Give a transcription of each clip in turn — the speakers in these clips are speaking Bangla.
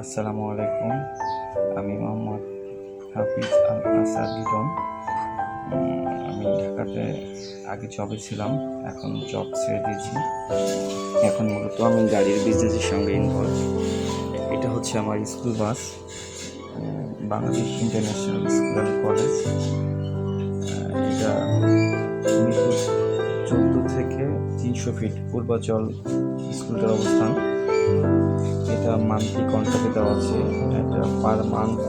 আসসালামু আলাইকুম। আমি মোহাম্মদ হাফিজ আল আসাদ লিটন। আমি ঢাকাতে আগে জবে ছিলাম, এখন জব ছেড়ে দিয়েছি। এখন মূলত আমি গাড়ির বিজনেসের সঙ্গে ইনভলভ। এটা হচ্ছে আমার school bus, Bangladesh international school and college. এটা মিরপুর 14 থেকে 300 ফিট পূর্বাচল স্কুলটার অবস্থান। এটা মান্থলি কন্ট্রাক্টে দেওয়া আছে। এটা পার মান্থ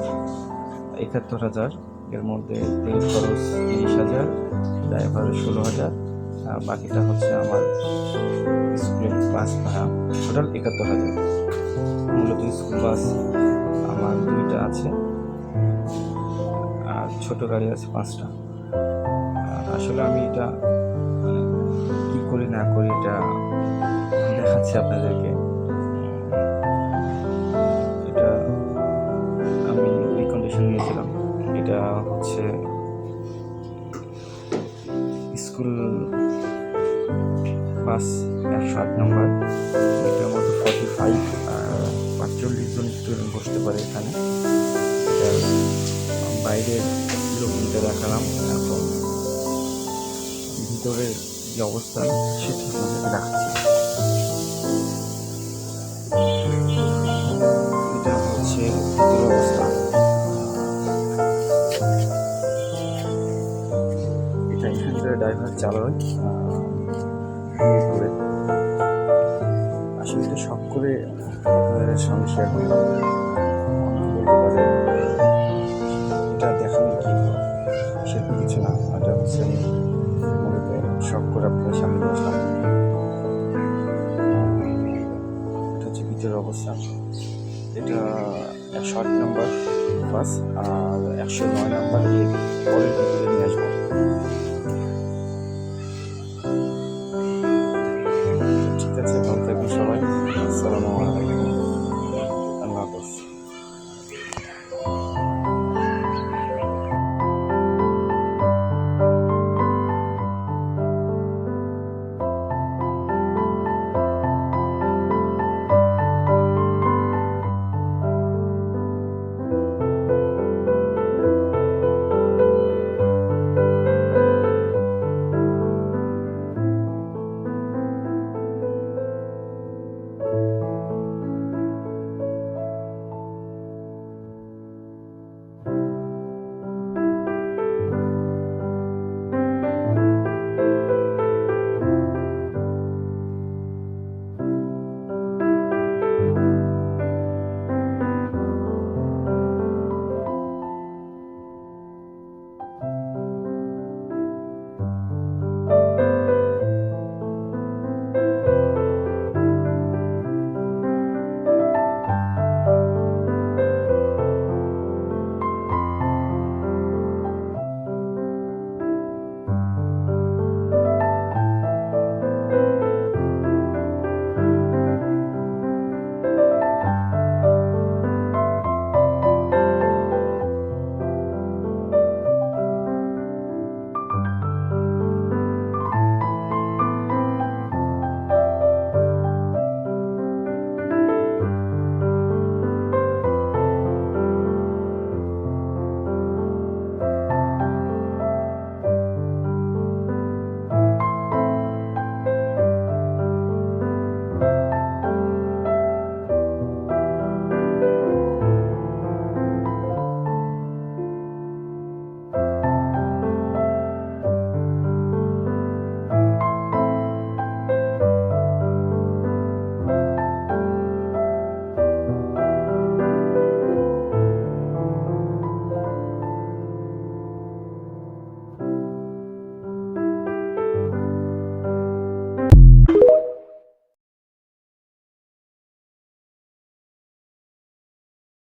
৭১,০০০, এর মধ্যে তেল খরচ ৩০,০০০, ড্রাইভারের ১৬,০০০, বাকিটা হচ্ছে আমার স্কুলের বাস ভাড়া, টোটাল ৭১,০০০। মূলত স্কুল বাস আমার 2টা আছে, আর ছোট গাড়ি আছে 5টা। আসলে আমি এটা কি করি না করি এটা দেখাচ্ছি আপনাদেরকে। এটা আমি রিকন্ডিশন নিয়েছিলাম। এটা হচ্ছে স্কুল বাস 108 নম্বর। এটার মধ্যে 45 জন স্টুডেন্ট বসতে পারে এখানে। এটা বাইরের লোকটা দেখালাম, এখন ভিতরের যে অবস্থা সেটা আপনাদের দেখাচ্ছি। এটা হচ্ছে ভিতরের অবস্থা। এটা এখানকার ড্রাইভার চালক করে। আসলে এটা শখ করে আপনাদের সঙ্গে শেয়ার করলাম। বলতে পারে এটা দেখানো কি সেরকম কিছু না, এটা হচ্ছে আমি মূলত শখ করে আপনাদের সামনে নিয়ে আসলাম। এটা হচ্ছে ভিতরের অবস্থা। এটা 108 নম্বর বাস, আর 109 নম্বর পরের ভিতরে নিয়ে আসবো।